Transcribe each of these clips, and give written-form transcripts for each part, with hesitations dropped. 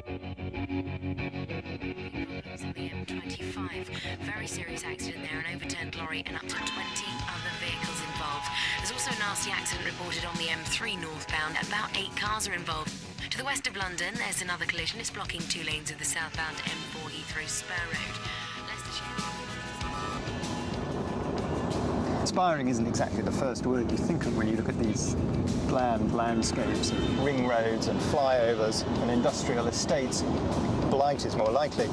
Problems on the M25. Very serious accident there, an overturned lorry and up to 20 other vehicles involved. There's also a nasty accident reported on the M3 northbound. About 8 cars are involved. To the west of London, there's another collision. It's blocking 2 lanes of the southbound M4 Heathrow Spur Road. Inspiring isn't exactly the first word you think of when you look at these bland landscapes of ring roads and flyovers and industrial estates. Blight is more likely.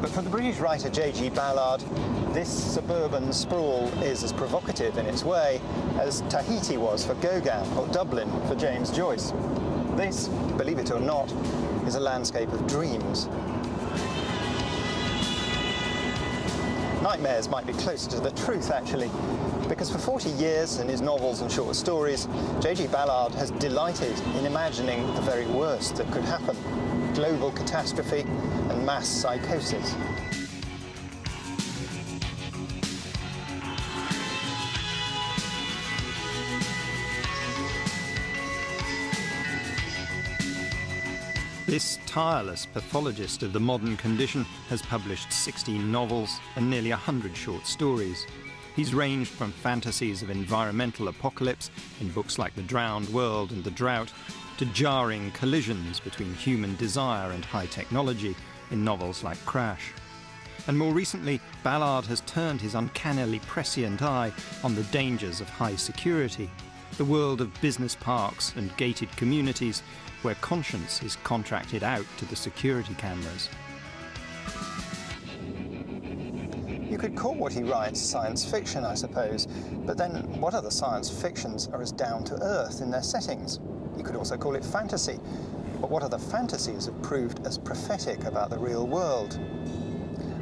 But for the British writer J.G. Ballard, this suburban sprawl is as provocative in its way as Tahiti was for Gauguin or Dublin for James Joyce. This, believe it or not, is a landscape of dreams. Nightmares might be closer to the truth, actually, because for 40 years in his novels and short stories, J.G. Ballard has delighted in imagining the very worst that could happen: global catastrophe and mass psychosis. This tireless pathologist of the modern condition has published 16 novels and nearly 100 short stories. He's ranged from fantasies of environmental apocalypse in books like The Drowned World and The Drought, to jarring collisions between human desire and high technology in novels like Crash. And more recently, Ballard has turned his uncannily prescient eye on the dangers of high security, the world of business parks and gated communities where conscience is contracted out to the security cameras. You could call what he writes science fiction, I suppose, but then what other science fictions are as down to earth in their settings? You could also call it fantasy, but what other fantasies have proved as prophetic about the real world?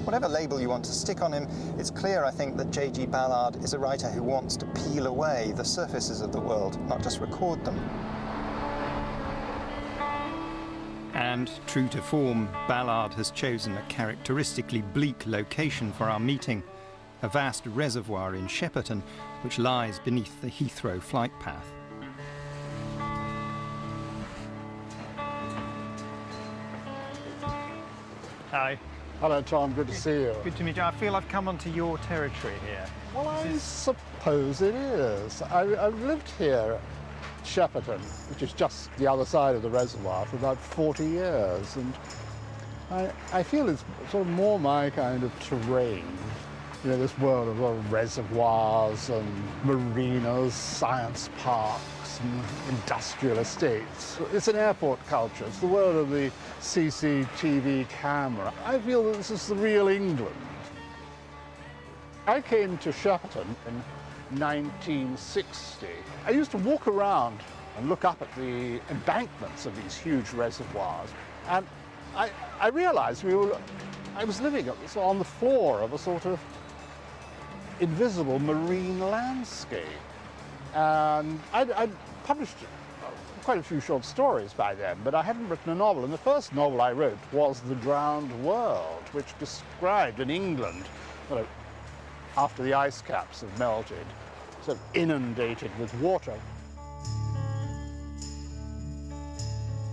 Whatever label you want to stick on him, it's clear, I think, that J.G. Ballard is a writer who wants to peel away the surfaces of the world, not just record them. And, true to form, Ballard has chosen a characteristically bleak location for our meeting, a vast reservoir in Shepperton, which lies beneath the Heathrow flight path. Hi. Hello, Tom. Good to see you. Good to meet you. I feel I've come onto your territory here. Well, I suppose it is. I've lived here, Shepperton, which is just the other side of the reservoir, for about 40 years, and I feel it's sort of more my kind of terrain. You know, this world of reservoirs and marinas, science parks and industrial estates. It's an airport culture. It's the world of the CCTV camera. I feel that this is the real England. I came to Shepperton in 1960. I used to walk around and look up at the embankments of these huge reservoirs, and I realized I was living on the floor of a sort of invisible marine landscape. And I'd published quite a few short stories by then, but I hadn't written a novel. And the first novel I wrote was The Drowned World, which described an England after the ice caps have melted, sort of inundated with water.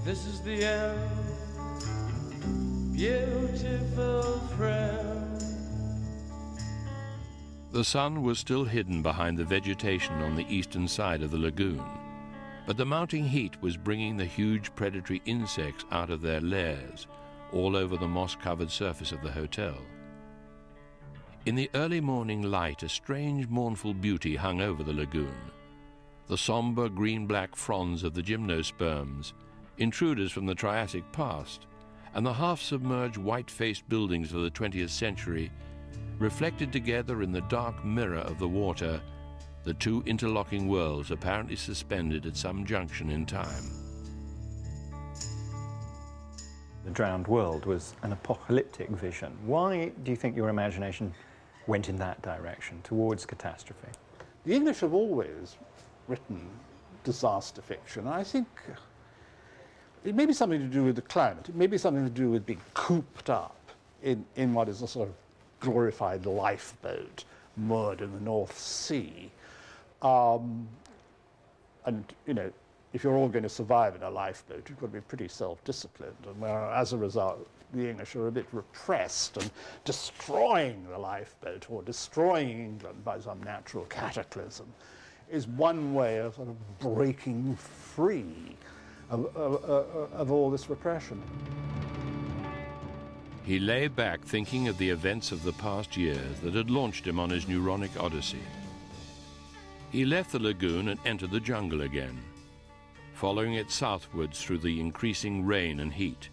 This is the end, beautiful friend. The sun was still hidden behind the vegetation on the eastern side of the lagoon, but the mounting heat was bringing the huge predatory insects out of their lairs all over the moss-covered surface of the hotel. In the early morning light, a strange, mournful beauty hung over the lagoon. The somber green-black fronds of the gymnosperms, intruders from the Triassic past, and the half-submerged white-faced buildings of the 20th century reflected together in the dark mirror of the water, the two interlocking worlds apparently suspended at some junction in time. The Drowned World was an apocalyptic vision. Why do you think your imagination went in that direction, towards catastrophe? The English have always written disaster fiction. I think it may be something to do with the climate. It may be something to do with being cooped up in what is a sort of glorified lifeboat moored in the North Sea. And, you know, if you're all going to survive in a lifeboat, you've got to be pretty self-disciplined. And where, as a result, the English are a bit repressed, and destroying the lifeboat or destroying England by some natural cataclysm is one way of sort of breaking free of all this repression. He lay back thinking of the events of the past years that had launched him on his neuronic odyssey. He left the lagoon and entered the jungle again, following it southwards through the increasing rain and heat.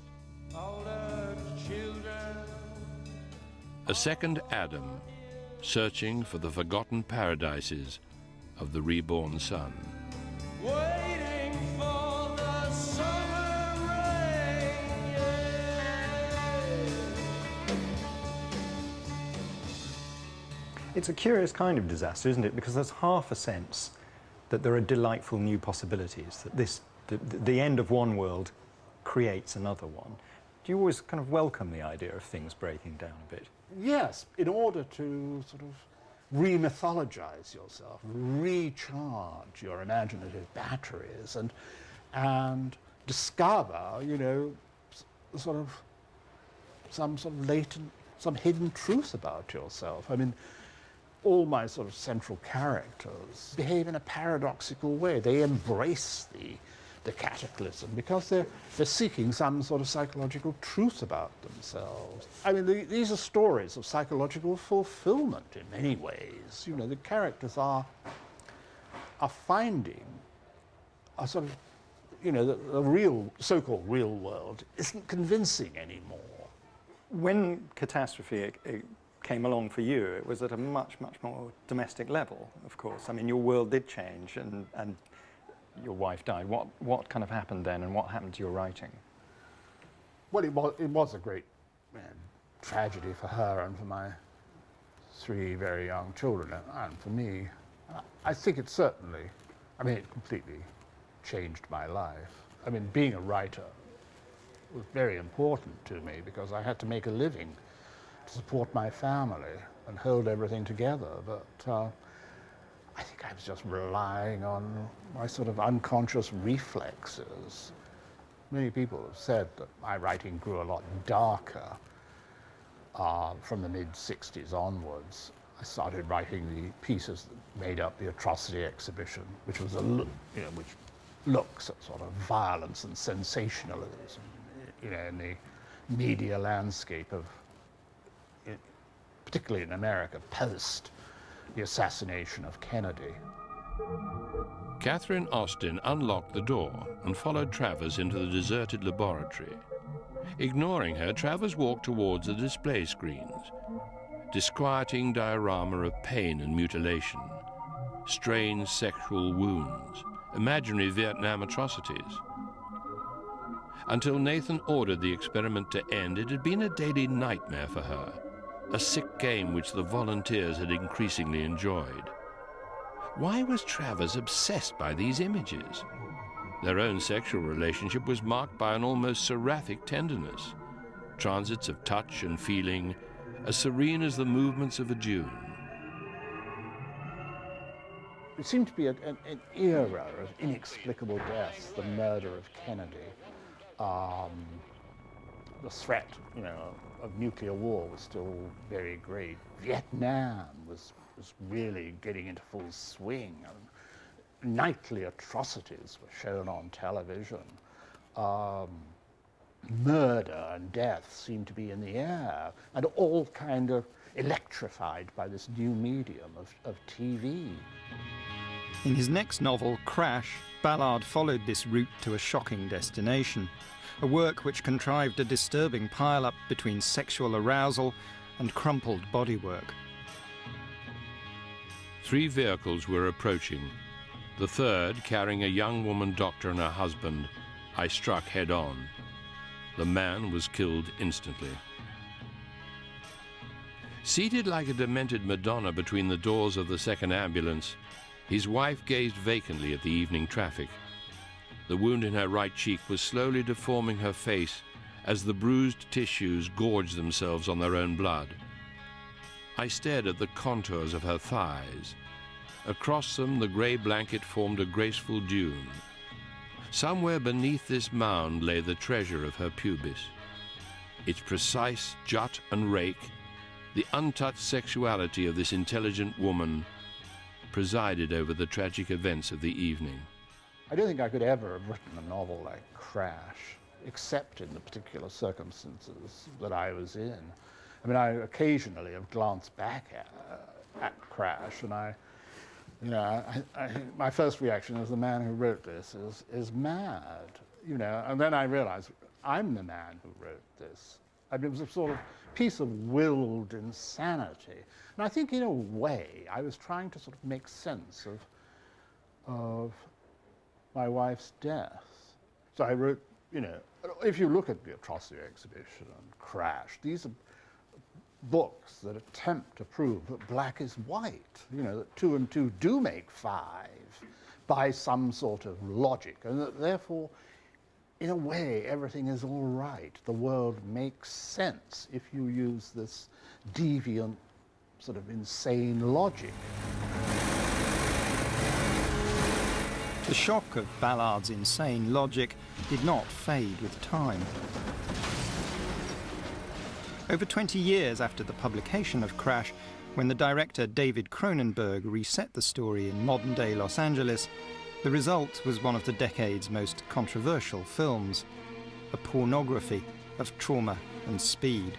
older children. A second Adam, searching for the forgotten paradises of the reborn sun. Waiting for the summer rain. It's a curious kind of disaster, isn't it? Because there's half a sense that there are delightful new possibilities, that the end of one world creates another one. Do you always kind of welcome the idea of things breaking down a bit? Yes, in order to sort of re-mythologize yourself, recharge your imaginative batteries, and discover, you know, some sort of latent, some hidden truth about yourself. I mean, all my sort of central characters behave in a paradoxical way. They embrace the cataclysm because they're seeking some sort of psychological truth about themselves. I mean, these are stories of psychological fulfillment in many ways. You know, the characters are finding a sort of, you know, the real, so-called real world isn't convincing anymore. When catastrophe came along for you, it was at a much, much more domestic level, of course. I mean, your world did change, and your wife died. What kind of happened then, and what happened to your writing? Well, it was a great tragedy for her and for my 3 very young children, and for me. I think it certainly, I mean, it completely changed my life. I mean, being a writer was very important to me because I had to make a living to support my family and hold everything together. But I think I was just relying on my sort of unconscious reflexes. Many people have said that my writing grew a lot darker from the mid-60s onwards. I started writing the pieces that made up the Atrocity exhibition, which was which looks at sort of violence and sensationalism, you know, in the media landscape of, particularly in America, post the assassination of Kennedy. Catherine Austin unlocked the door and followed Travers into the deserted laboratory. Ignoring her, Travers walked towards the display screens, disquieting diorama of pain and mutilation, strange sexual wounds, imaginary Vietnam atrocities. Until Nathan ordered the experiment to end, it had been a daily nightmare for her, a sick game which the volunteers had increasingly enjoyed. Why was Travers obsessed by these images? Their own sexual relationship was marked by an almost seraphic tenderness, transits of touch and feeling as serene as the movements of a dune. It seemed to be an era of inexplicable deaths, the murder of Kennedy, the threat, you know, of nuclear war was still very great. Vietnam was really getting into full swing. And nightly atrocities were shown on television. Murder and death seemed to be in the air, and all kind of electrified by this new medium of TV. In his next novel, Crash, Ballard followed this route to a shocking destination, a work which contrived a disturbing pile-up between sexual arousal and crumpled bodywork. 3 vehicles were approaching. The third, carrying a young woman doctor and her husband, I struck head-on. The man was killed instantly. Seated like a demented Madonna between the doors of the second ambulance, his wife gazed vacantly at the evening traffic. The wound in her right cheek was slowly deforming her face as the bruised tissues gorged themselves on their own blood. I stared at the contours of her thighs. Across them, the grey blanket formed a graceful dune. Somewhere beneath this mound lay the treasure of her pubis. Its precise jut and rake, the untouched sexuality of this intelligent woman, presided over the tragic events of the evening. I don't think I could ever have written a novel like Crash, except in the particular circumstances that I was in. I mean, I occasionally have glanced back at Crash, and I think my first reaction as the man who wrote this is mad, and then I realized I'm the man who wrote this. I mean, it was a sort of piece of willed insanity. And I think in a way I was trying to sort of make sense of my wife's death. So I wrote, if you look at the Atrocity Exhibition and Crash, these are books that attempt to prove that black is white, that 2 and 2 do make 5 by some sort of logic, and that therefore, in a way, everything is all right. The world makes sense if you use this deviant, sort of insane logic. The shock of Ballard's insane logic did not fade with time. Over 20 years after the publication of Crash, when the director David Cronenberg reset the story in modern-day Los Angeles, the result was one of the decade's most controversial films, a pornography of trauma and speed.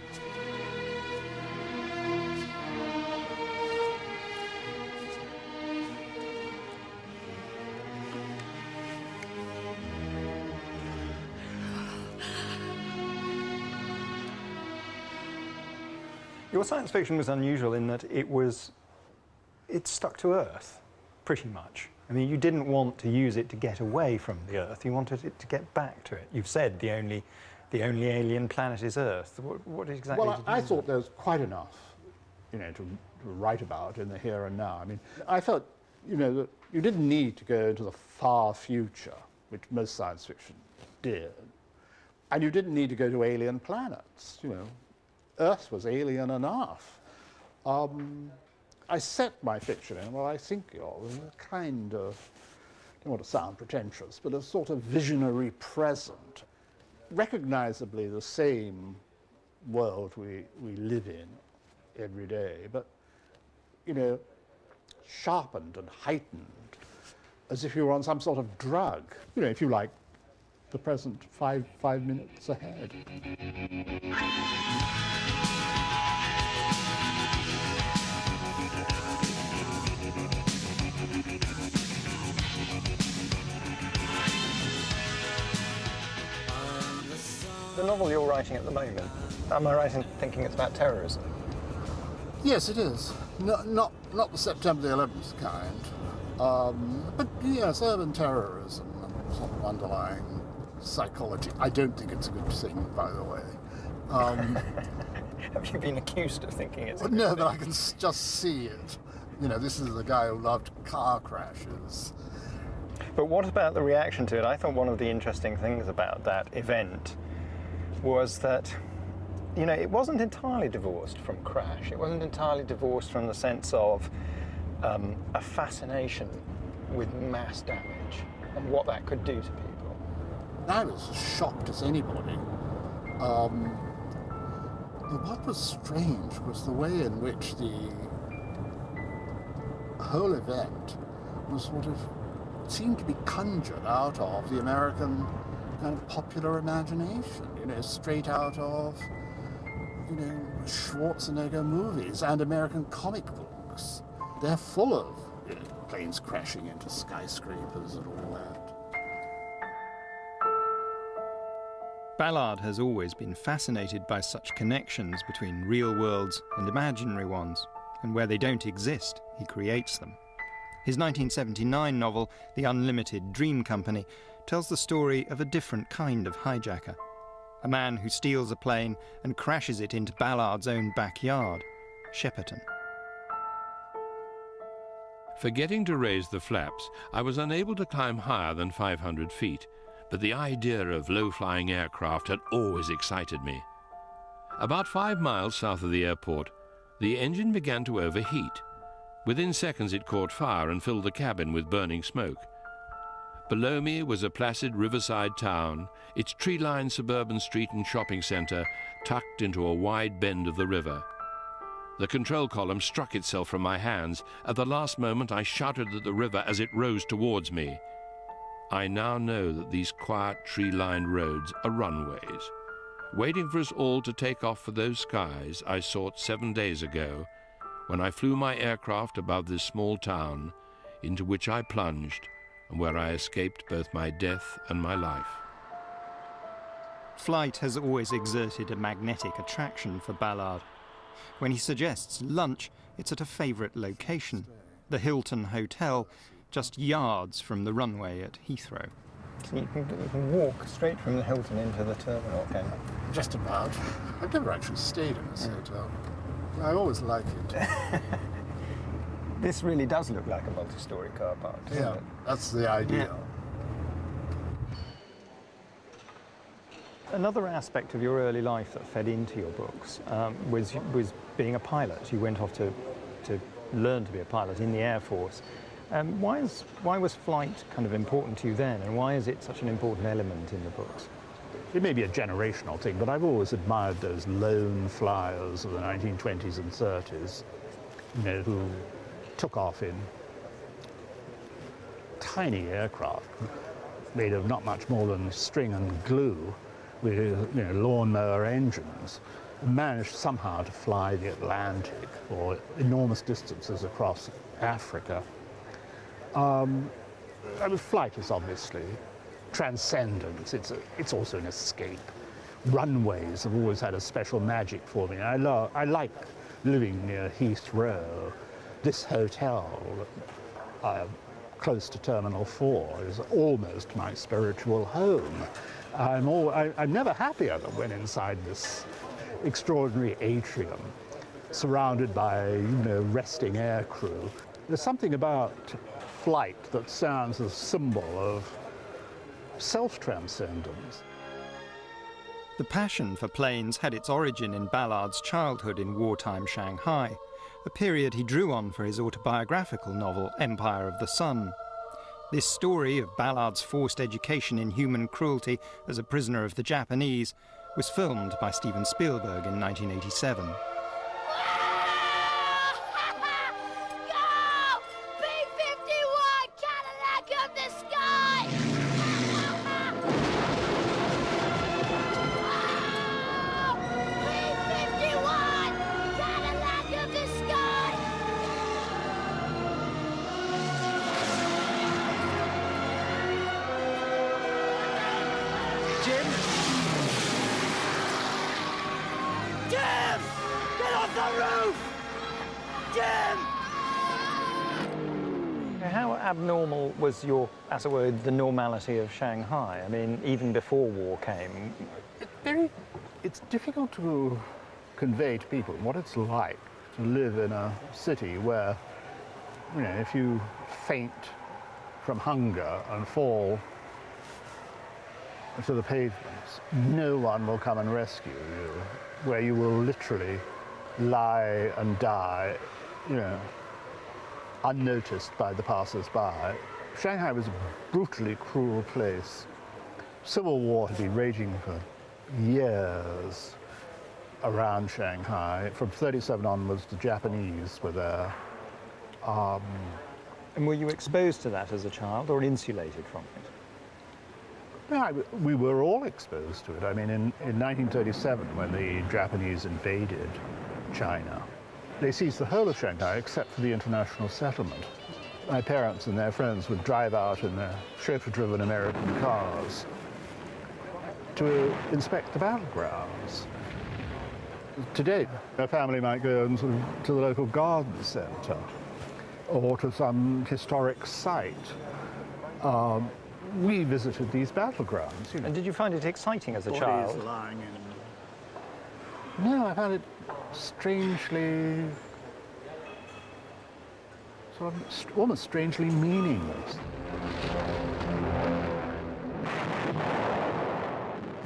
Your science fiction was unusual in that it stuck to Earth, pretty much. I mean, you didn't want to use it to get away from the Earth. You wanted it to get back to it. You've said the only alien planet is Earth. What exactly? Well, I thought there was quite enough, to write about in the here and now. I mean, I felt, that you didn't need to go into the far future, which most science fiction did, and you didn't need to go to alien planets. Earth was alien enough. I set my fiction in what I think of as a kind of, I don't want to sound pretentious, but a sort of visionary present, recognizably the same world we live in every day, but, sharpened and heightened, as if you were on some sort of drug, if you like, the present 5 minutes ahead. The novel you're writing at the moment, am I right in thinking it's about terrorism? Yes, it is. Not the September the 11th kind, but yes, urban terrorism and sort of underlying psychology. I don't think it's a good thing, by the way. Have you been accused of thinking it's a good No, thing? but I can just see it. This is a guy who loved car crashes. But what about the reaction to it? I thought one of the interesting things about that event was that, it wasn't entirely divorced from Crash. It wasn't entirely divorced from the sense of a fascination with mass damage and what that could do to people. I was as shocked as anybody. What was strange was the way in which the whole event was seemed to be conjured out of the American kind of popular imagination, straight out of, Schwarzenegger movies and American comic books. They're full of planes crashing into skyscrapers and all that. Ballard has always been fascinated by such connections between real worlds and imaginary ones, and where they don't exist, he creates them. His 1979 novel, The Unlimited Dream Company, tells the story of a different kind of hijacker. A man who steals a plane and crashes it into Ballard's own backyard, Shepperton. Forgetting to raise the flaps, I was unable to climb higher than 500 feet, but the idea of low-flying aircraft had always excited me. About 5 miles south of the airport, the engine began to overheat. Within seconds it caught fire and filled the cabin with burning smoke. Below me was a placid riverside town, its tree-lined suburban street and shopping centre tucked into a wide bend of the river. The control column struck itself from my hands. At the last moment I shouted at the river as it rose towards me. I now know that these quiet tree-lined roads are runways, waiting for us all to take off for those skies I sought 7 days ago, when I flew my aircraft above this small town, into which I plunged, and where I escaped both my death and my life. Flight has always exerted a magnetic attraction for Ballard. When he suggests lunch, it's at a favourite location, the Hilton Hotel, just yards from the runway at Heathrow. So you can walk straight from the Hilton into the terminal, can you? Just about. I've never actually stayed in this hotel. I always like it. This really does look like a multi-storey car park, doesn't Yeah, it? that's the idea. Another aspect of your early life that fed into your books was being a pilot. You went off to learn to be a pilot in the Air Force. Why was flight kind of important to you then, and why is it such an important element in the books? It may be a generational thing, but I've always admired those lone flyers of the 1920s and 30s, you know, who took off in tiny aircraft made of not much more than string and glue, with, you know, lawnmower engines, managed somehow to fly the Atlantic or enormous distances across Africa. I mean, flight is obviously transcendent. It's also an escape. Runways have always had a special magic for me. I like living near Heathrow. This hotel, close to Terminal 4, is almost my spiritual home. I'm never happier than when inside this extraordinary atrium, surrounded by, you know, resting air crew. There's something about flight that sounds as a symbol of self-transcendence. The passion for planes had its origin in Ballard's childhood in wartime Shanghai, a period he drew on for his autobiographical novel Empire of the Sun. This story of Ballard's forced education in human cruelty as a prisoner of the Japanese was filmed by Steven Spielberg in 1987. How abnormal was your, as it were, the normality of Shanghai? I mean, even before war came. It's difficult to convey to people what it's like to live in a city where, you know, if you faint from hunger and fall to the pavements, no one will come and rescue you, where you will literally lie and die, you know, unnoticed by the passers-by. Shanghai was a brutally cruel place. Civil war had been raging for years around Shanghai. From 1937 onwards, the Japanese were there. And were you exposed to that as a child or insulated from it? No, we were all exposed to it. I mean, in 1937, when the Japanese invaded China, they seized the whole of Shanghai except for the international settlement. My parents and their friends would drive out in their chauffeur-driven American cars to inspect the battlegrounds. Today, a family might go and sort of to the local garden centre or to some historic site. We visited these battlegrounds. You know. And did you find it exciting as a child? Lying in... No, I found it strangely, sort of almost strangely meaningless.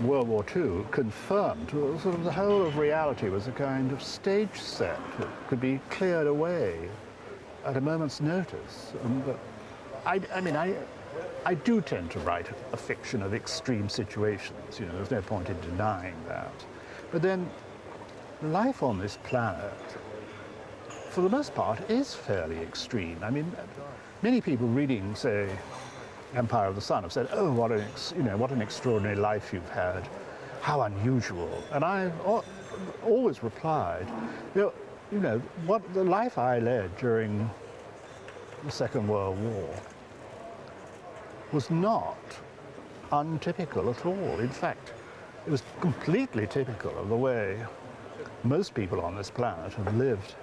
World War II confirmed sort of the whole of reality was a kind of stage set that could be cleared away at a moment's notice. I mean, I do tend to write a fiction of extreme situations, there's no point in denying that. But then life on this planet, for the most part, is fairly extreme. I mean, many people reading, say, Empire of the Sun have said, oh, what an extraordinary life you've had, how unusual. And I've always replied, what the life I led during the Second World War was not untypical at all. In fact, it was completely typical of the way most people on this planet have lived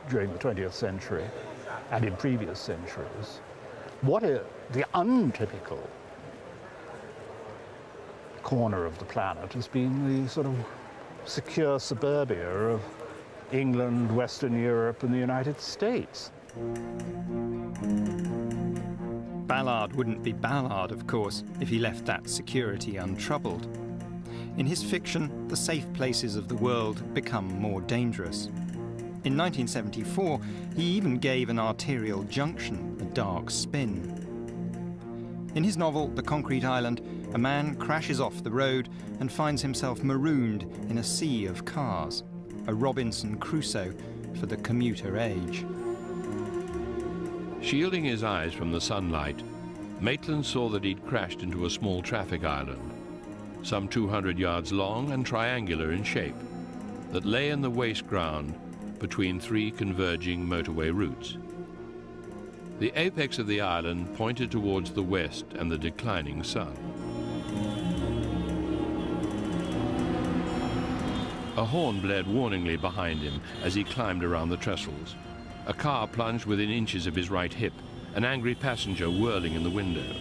during the 20th century and in previous centuries. The untypical corner of the planet has been the sort of secure suburbia of England, Western Europe, and the United States. Ballard wouldn't be Ballard, of course, if he left that security untroubled. In his fiction, the safe places of the world become more dangerous. In 1974, he even gave an arterial junction a dark spin. In his novel, The Concrete Island, a man crashes off the road and finds himself marooned in a sea of cars, a Robinson Crusoe for the commuter age. Shielding his eyes from the sunlight, Maitland saw that he'd crashed into a small traffic island, some 200 yards long and triangular in shape, that lay in the waste ground between three converging motorway routes. The apex of the island pointed towards the west and the declining sun. A horn blared warningly behind him as he climbed around the trestles. A car plunged within inches of his right hip, an angry passenger whirling in the window.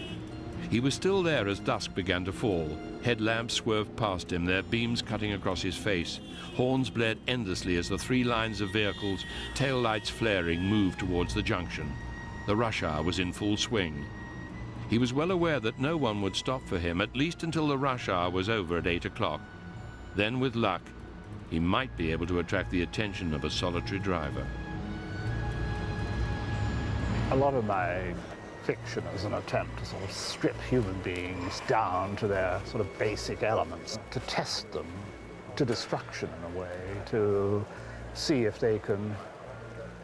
He was still there as dusk began to fall. Headlamps swerved past him, their beams cutting across his face. Horns blared endlessly as the three lines of vehicles, taillights flaring, moved towards the junction. The rush hour was in full swing. He was well aware that no one would stop for him, at least until the rush hour was over at 8 o'clock. Then, with luck, he might be able to attract the attention of a solitary driver. A lot of my fiction is an attempt to sort of strip human beings down to their sort of basic elements, to test them to destruction in a way, to see if they can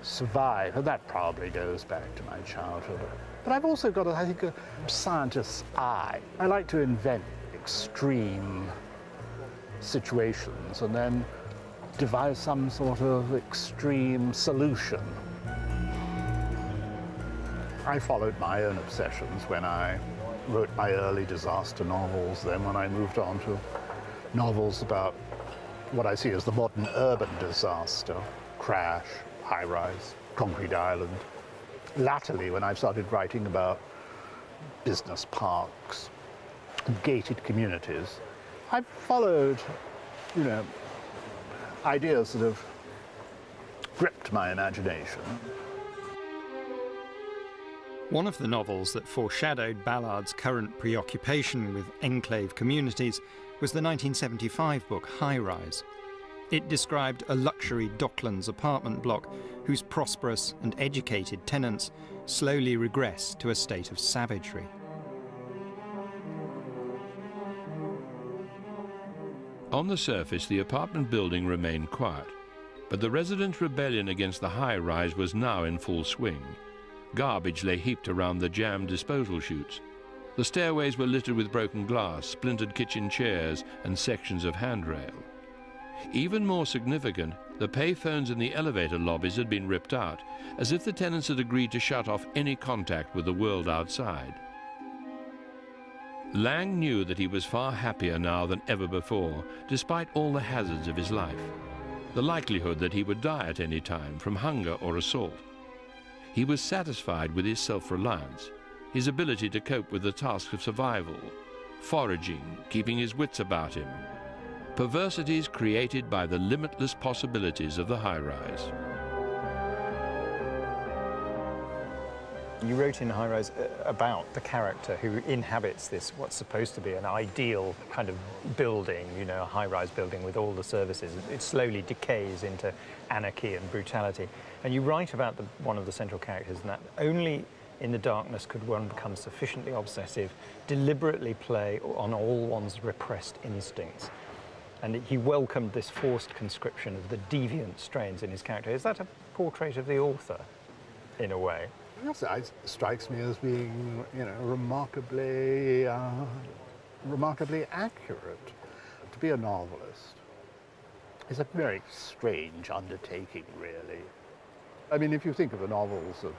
survive. And that probably goes back to my childhood. But I've also got, I think, a scientist's eye. I like to invent extreme situations and then devise some sort of extreme solution. I followed my own obsessions when I wrote my early disaster novels, then when I moved on to novels about what I see as the modern urban disaster, crash, high-rise, concrete island. Latterly, when I've started writing about business parks, gated communities, I've followed, ideas that have gripped my imagination. One of the novels that foreshadowed Ballard's current preoccupation with enclave communities was the 1975 book High Rise. It described a luxury Docklands apartment block whose prosperous and educated tenants slowly regress to a state of savagery. On the surface, the apartment building remained quiet, but the resident rebellion against the high-rise was now in full swing. Garbage lay heaped around the jammed disposal chutes. The stairways were littered with broken glass, splintered kitchen chairs, and sections of handrail. Even more significant, the payphones in the elevator lobbies had been ripped out, as if the tenants had agreed to shut off any contact with the world outside. Lang knew that he was far happier now than ever before, despite all the hazards of his life. The likelihood that he would die at any time from hunger or assault. He was satisfied with his self-reliance, his ability to cope with the tasks of survival, foraging, keeping his wits about him. Perversities created by the limitless possibilities of the high-rise. You wrote in High Rise about the character who inhabits this, what's supposed to be an ideal kind of building, a high-rise building with all the services. It slowly decays into anarchy and brutality. And you write about one of the central characters, and that only in the darkness could one become sufficiently obsessive, deliberately play on all one's repressed instincts. And he welcomed this forced conscription of the deviant strains in his character. Is that a portrait of the author, in a way? Yes, it strikes me as being, remarkably accurate. To be a novelist is a very strange undertaking, really. I mean, if you think of the novels of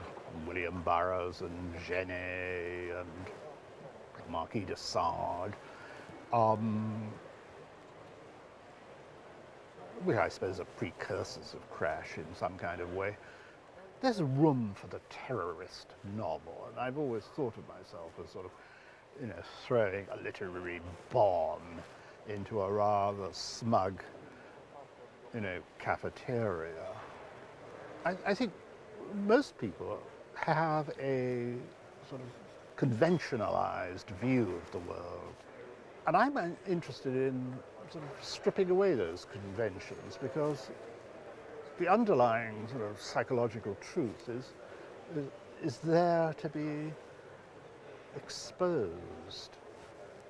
William Burroughs and Genet and Marquis de Sade, which I suppose are precursors of Crash in some kind of way, there's room for the terrorist novel. And I've always thought of myself as sort of, throwing a literary bomb into a rather smug, cafeteria. I think most people have a sort of conventionalized view of the world. And I'm interested in sort of stripping away those conventions, because the underlying sort of psychological truth is there to be exposed.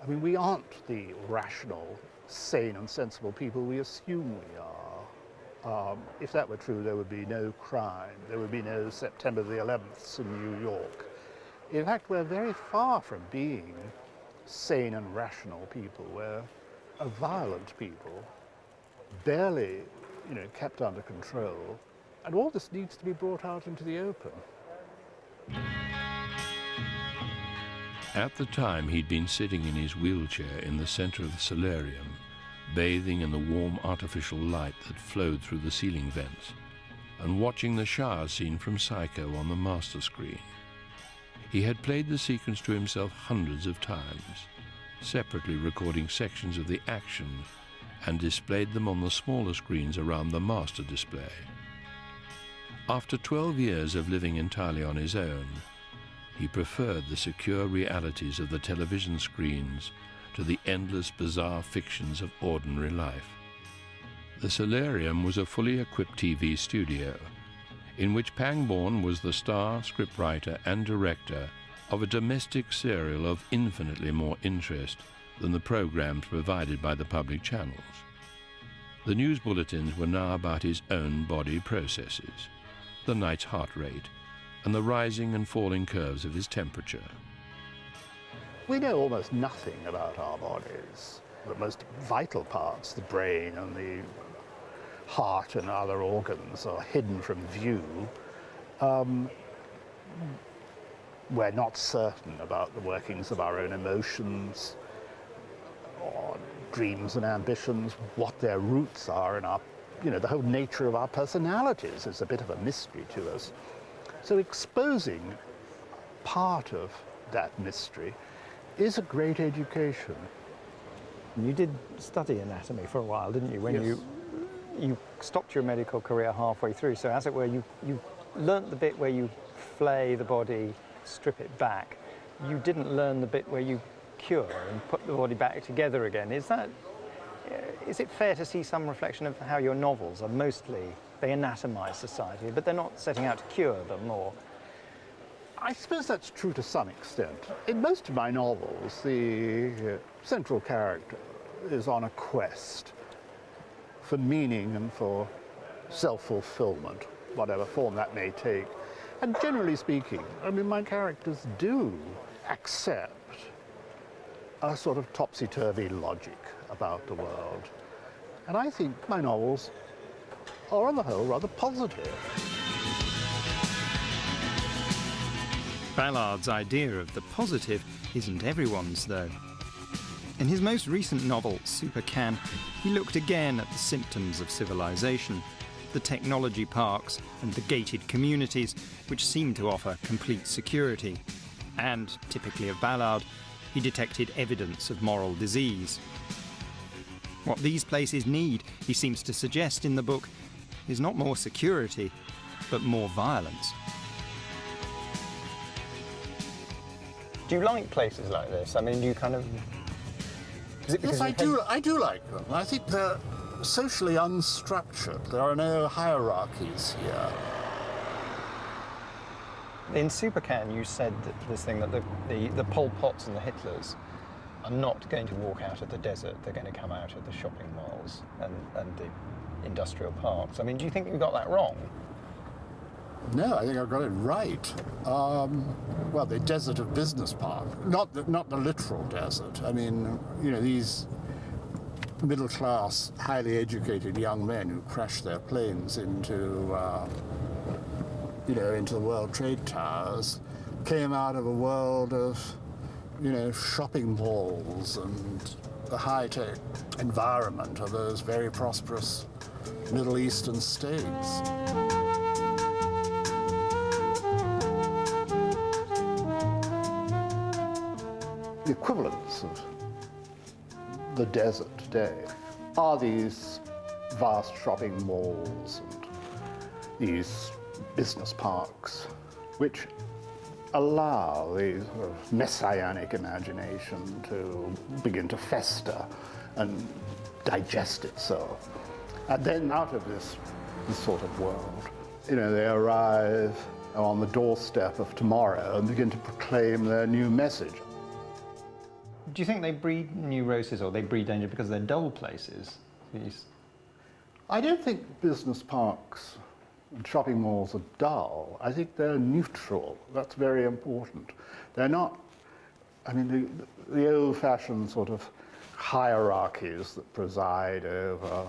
I mean, we aren't the rational, sane and sensible people we assume we are. If that were true, there would be no crime. There would be no September the 11th in New York. In fact, we're very far from being sane and rational people. We're a violent people, barely, kept under control. And all this needs to be brought out into the open. At the time, he'd been sitting in his wheelchair in the center of the solarium, bathing in the warm artificial light that flowed through the ceiling vents, and watching the shower scene from Psycho on the master screen. He had played the sequence to himself hundreds of times, separately recording sections of the action, and displayed them on the smaller screens around the master display. After 12 years of living entirely on his own, he preferred the secure realities of the television screens to the endless bizarre fictions of ordinary life. The solarium was a fully equipped TV studio, in which Pangborn was the star, scriptwriter and director of a domestic serial of infinitely more interest than the programs provided by the public channels. The news bulletins were now about his own body processes, the night's heart rate, and the rising and falling curves of his temperature. We know almost nothing about our bodies. The most vital parts, the brain and the heart and other organs, are hidden from view. We're not certain about the workings of our own emotions, or dreams and ambitions, what their roots are in our, the whole nature of our personalities is a bit of a mystery to us. So exposing part of that mystery is a great education. You did study anatomy for a while, didn't you? When Yes. you stopped your medical career halfway through, so as it were, you learnt the bit where you flay the body, strip it back. You didn't learn the bit where you cure and put the body back together again. Is it fair to see some reflection of how your novels are mostly, they anatomize society, but they're not setting out to cure them, or? I suppose that's true to some extent. In most of my novels, the central character is on a quest for meaning and for self-fulfillment, whatever form that may take. And generally speaking, I mean, my characters do accept a sort of topsy-turvy logic about the world. And I think my novels are, on the whole, rather positive. Ballard's idea of the positive isn't everyone's, though. In his most recent novel, Super Can, he looked again at the symptoms of civilization, the technology parks and the gated communities, which seem to offer complete security. And, typically of Ballard, he detected evidence of moral disease. What these places need, he seems to suggest in the book, is not more security, but more violence. Do you like places like this? I mean, do you kind of... Is it because Yes, I do like them. I think they're socially unstructured. There are no hierarchies here. In Supercan, you said this thing that the Pol Pots and the Hitlers are not going to walk out of the desert. They're going to come out of the shopping malls and the industrial parks. I mean, do you think you got that wrong? No, I think I've got it right. Well, the desert of Business Park, not the literal desert. I mean, you know, these middle-class, highly educated young men who crash their planes into the World Trade Towers came out of a world of, shopping malls and the high-tech environment of those very prosperous Middle Eastern states. The equivalents of the desert today are these vast shopping malls and these business parks, which allow the sort of messianic imagination to begin to fester and digest itself. And then out of this sort of world, they arrive on the doorstep of tomorrow and begin to proclaim their new message. Do you think they breed neuroses or they breed danger because they're dull places? I don't think business parks and shopping malls are dull. I think they're neutral. That's very important. They're not, the old-fashioned sort of hierarchies that preside over,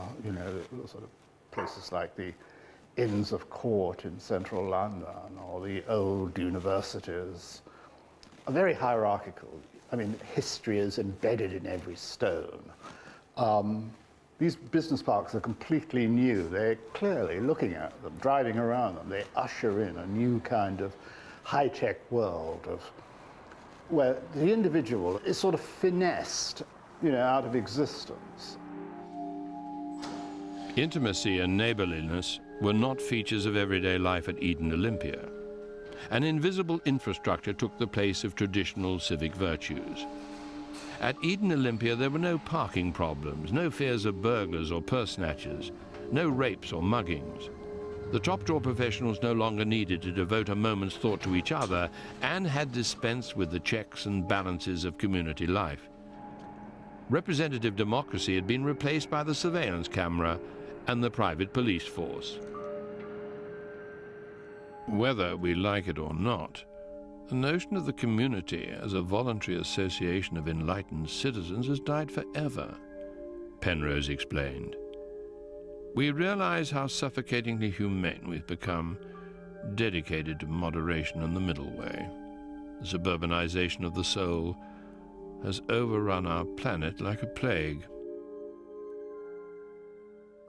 sort of places like the Inns of Court in central London or the old universities are very hierarchical. History is embedded in every stone. These business parks are completely new. They're clearly looking at them, driving around them. They usher in a new kind of high-tech world where the individual is sort of finessed, out of existence. Intimacy and neighborliness were not features of everyday life at Eden Olympia. An invisible infrastructure took the place of traditional civic virtues. At Eden Olympia, there were no parking problems, no fears of burglars or purse snatchers, no rapes or muggings. The top-drawer professionals no longer needed to devote a moment's thought to each other and had dispensed with the checks and balances of community life. Representative democracy had been replaced by the surveillance camera and the private police force. Whether we like it or not, the notion of the community as a voluntary association of enlightened citizens has died forever, Penrose explained. We realize how suffocatingly humane we've become, dedicated to moderation and the middle way. The suburbanization of the soul has overrun our planet like a plague.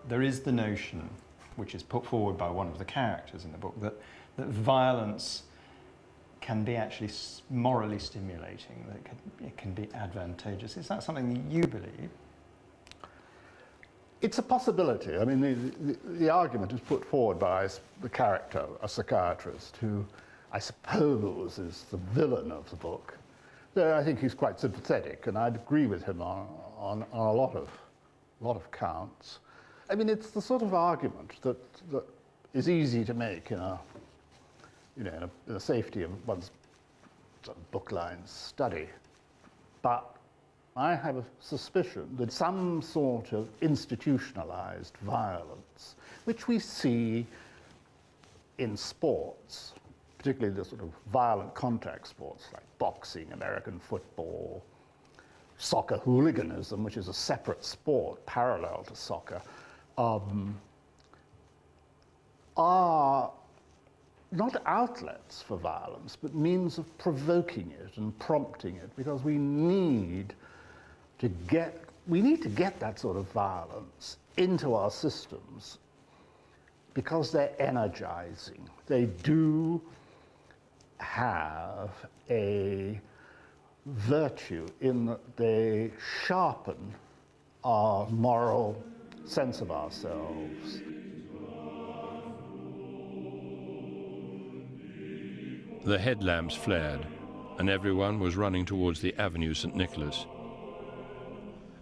There is the notion, which is put forward by one of the characters in the book, that violence can be actually morally stimulating, that it can be advantageous. Is that something that you believe? It's a possibility. The argument is put forward by the character, a psychiatrist, who I suppose is the villain of the book. Though I think he's quite sympathetic, and I'd agree with him on a lot of counts. It's the sort of argument that is easy to make in the safety of one's sort of book-line study. But I have a suspicion that some sort of institutionalized violence, which we see in sports, particularly the sort of violent contact sports like boxing, American football, soccer hooliganism, which is a separate sport parallel to soccer, are not outlets for violence, but means of provoking it and prompting it, because we need to get that sort of violence into our systems because they're energizing. They do have a virtue in that they sharpen our moral sense of ourselves. The headlamps flared, and everyone was running towards the Avenue St. Nicholas.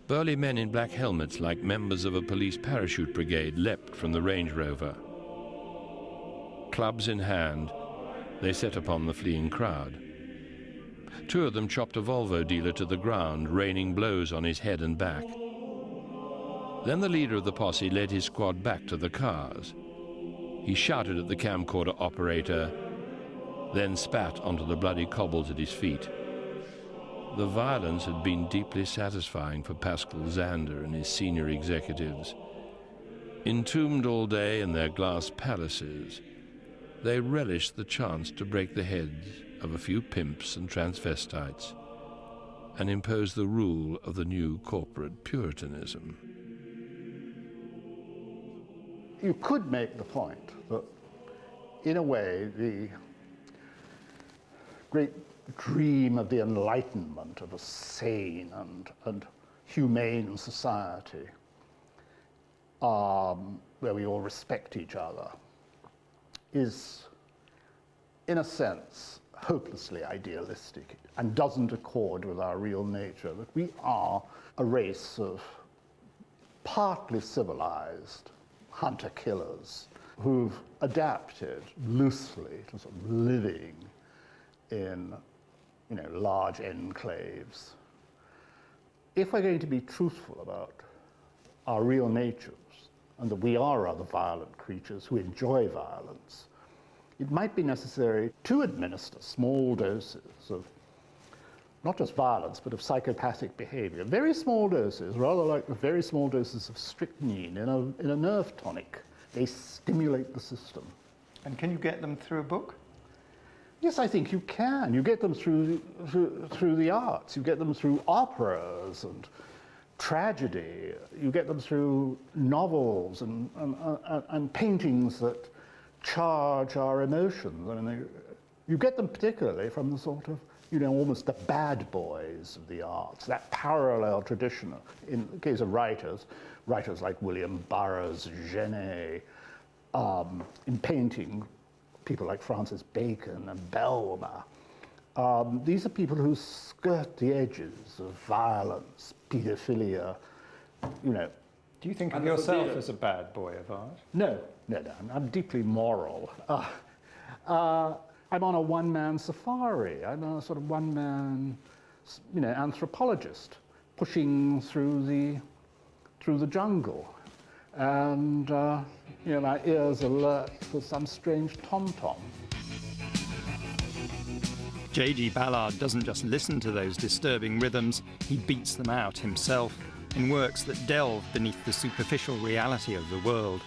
Burly men in black helmets, like members of a police parachute brigade, leapt from the Range Rover. Clubs in hand, They set upon the fleeing crowd. Two of them chopped a Volvo dealer to the ground, raining blows on his head and back. Then the leader of the posse led his squad back to the cars. He shouted at the camcorder operator, then spat onto the bloody cobbles at his feet. The violence had been deeply satisfying for Pascal Zander and his senior executives. Entombed all day in their glass palaces, they relished the chance to break the heads of a few pimps and transvestites and impose the rule of the new corporate puritanism. You could make the point that, in a way, the great dream of the Enlightenment of a sane and humane society, where we all respect each other, is, in a sense, hopelessly idealistic and doesn't accord with our real nature, that we are a race of partly civilized hunter-killers who've adapted loosely to sort of living in, large enclaves. If we're going to be truthful about our real natures, and that we are rather violent creatures who enjoy violence, it might be necessary to administer small doses of not just violence, but of psychopathic behavior. Very small doses, rather like the very small doses of strychnine in a nerve tonic. They stimulate the system. And can you get them through a book? Yes, I think you can. You get them through the arts. You get them through operas and tragedy. You get them through novels and paintings that charge our emotions. I mean, you get them particularly from the sort of, almost the bad boys of the arts, that parallel tradition. In the case of writers like William Burroughs, Genet, in painting, people like Francis Bacon and Belmer. These are people who skirt the edges of violence, paedophilia, Do you think of yourself as a bad boy of art? No. I'm deeply moral. I'm on a one-man safari. I'm a sort of one-man, anthropologist, pushing through the jungle, and my ears alert for some strange tom-tom. J.G. Ballard doesn't just listen to those disturbing rhythms, he beats them out himself in works that delve beneath the superficial reality of the world.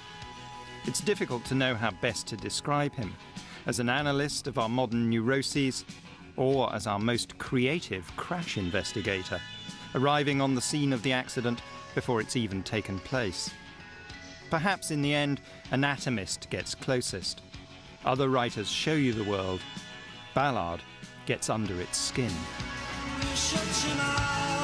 It's difficult to know how best to describe him, as an analyst of our modern neuroses, or as our most creative crash investigator, arriving on the scene of the accident before it's even taken place. Perhaps in the end, anatomist gets closest. Other writers show you the world. Ballard gets under its skin. Shut your eyes.